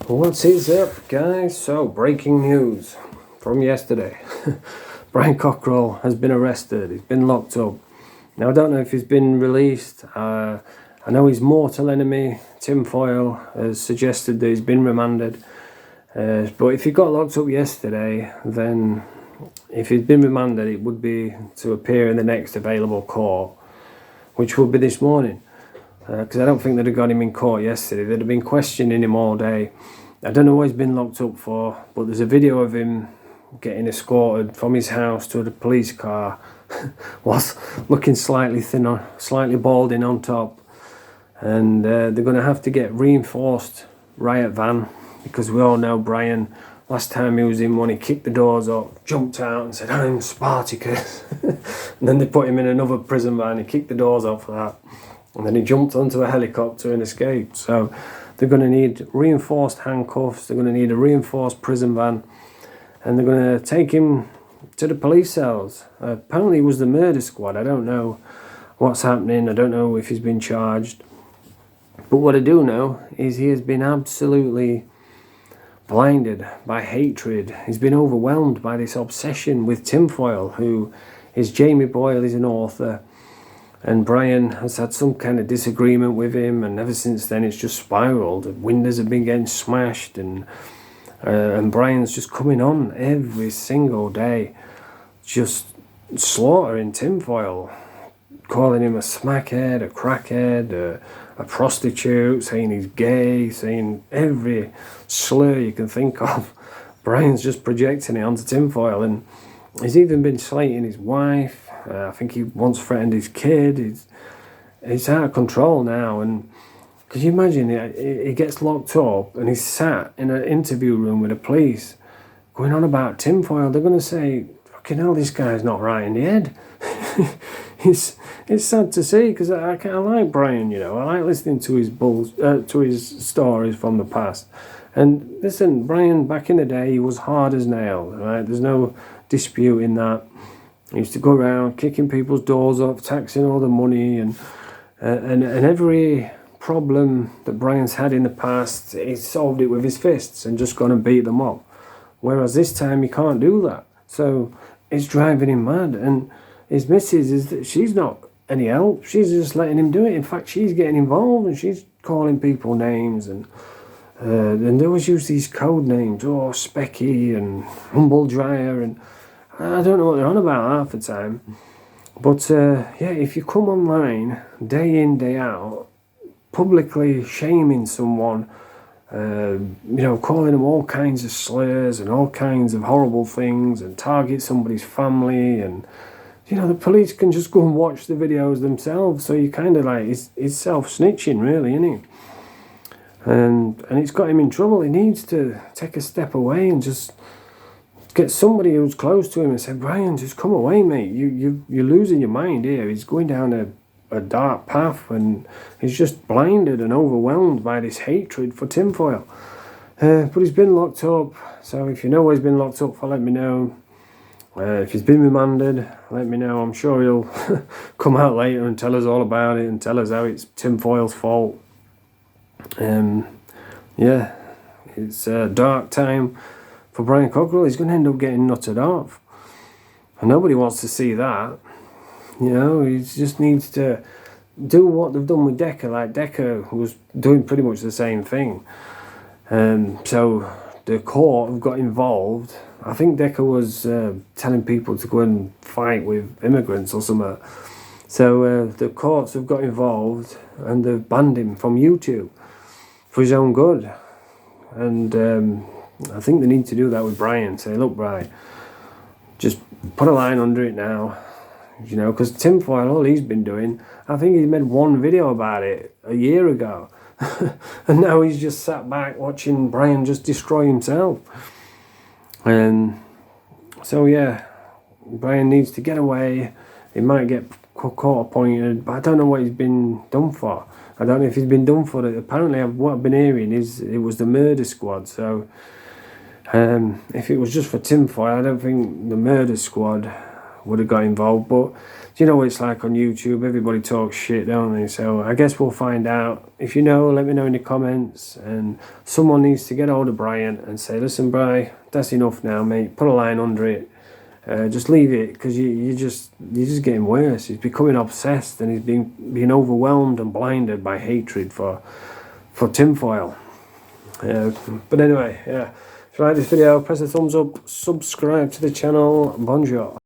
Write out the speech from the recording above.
What is up, guys? So, breaking news from yesterday. Brian Cochroll has been arrested. He's been locked up. Now, I don't know if he's been released. I know his mortal enemy, Tim Foy, has suggested that he's been remanded. But if he got locked up yesterday, then if he'd been remanded, it would be to appear in the next available court, which would be this morning. Because I don't think they'd have got him in court yesterday. They'd have been questioning him all day. I don't know what he's been locked up for, but there's a video of him getting escorted from his house to the police car whilst looking slightly thinner, slightly balding on top. And they're going to have to get reinforced riot van, because we all know Brian, last time he was in one, he kicked the doors up, jumped out and said, "I'm Spartacus." And then they put him in another prison van, he kicked the doors off for that. And then he jumped onto a helicopter and escaped. So they're going to need reinforced handcuffs. They're going to need a reinforced prison van. And they're going to take him to the police cells. Apparently it was the murder squad. I don't know what's happening. I don't know if he's been charged. But what I do know is he has been absolutely blinded by hatred. He's been overwhelmed by this obsession with Tim Foy, who is Jamie Boyle. He's an author. And Brian has had some kind of disagreement with him, and ever since then it's just spiraled. Windows have been getting smashed, and Brian's just coming on every single day, just slaughtering Tim Foy, calling him a smackhead, a crackhead, a prostitute, saying he's gay, saying every slur you can think of. Brian's just projecting it onto Tim Foy, and he's even been slating his wife. I think he once threatened his kid. He's out of control now. And could you imagine, he gets locked up and he's sat in an interview room with the police going on about Tim Foy. They're going to say, fucking hell, this guy's not right in the head. It's sad to see, because I like Brian, you know. I like listening to his stories from the past. And listen, Brian, back in the day, he was hard as nails, right? There's no disputing that. He used to go around kicking people's doors up, taxing all the money, and every problem that Brian's had in the past, he's solved it with his fists and just gone and beat them up. Whereas this time he can't do that. So it's driving him mad. And his missus, is that she's not any help. She's just letting him do it. In fact, she's getting involved and she's calling people names, and they always use these code names, Specky and Humble Dryer, and I don't know what they're on about half the time. But yeah, if you come online day in, day out, publicly shaming someone, calling them all kinds of slurs and all kinds of horrible things, and target somebody's family, and the police can just go and watch the videos themselves. So you kind of like, it's self-snitching really, isn't it? And it's got him in trouble. He needs to take a step away and just get somebody who's close to him and say, "Brian, just come away, mate. You're losing your mind here." He's going down a dark path, and he's just blinded and overwhelmed by this hatred for Tim Foy. But he's been locked up. So if you know what he's been locked up for, let me know. If he's been remanded, let me know. I'm sure he'll come out later and tell us all about it and tell us how it's Tim Foy's fault. Yeah, it's a dark time for Brian Cochroll. He's going to end up getting nutted off, and nobody wants to see that. He just needs to do what they've done with Decker. Like, Decker was doing pretty much the same thing. So the court have got involved. I think Decker was telling people to go and fight with immigrants or something. So the courts have got involved, and they've banned him from YouTube for his own good. And I think they need to do that with Brian. Say, "Look, Brian, just put a line under it now." Because Tim Foy, all he's been doing, I think he made one video about it a year ago. And now he's just sat back watching Brian just destroy himself. And so, yeah, Brian needs to get away. He might get court appointed, but I don't know what he's been done for. I don't know if he's been done for it. Apparently, what I've been hearing is it was the murder squad. So if it was just for Tim Foy, I don't think the murder squad would have got involved. But you know what it's like on YouTube, everybody talks shit, don't they? So I guess we'll find out. If you know, let me know in the comments. And someone needs to get hold of Brian and say, listen, Bri, that's enough now, mate. Put a line under it. Just leave it, because you're just getting worse. He's becoming obsessed, and he's being overwhelmed and blinded by hatred for Tim Foy. But anyway, yeah. If you like this video, press the thumbs up, subscribe to the channel. Bonjour.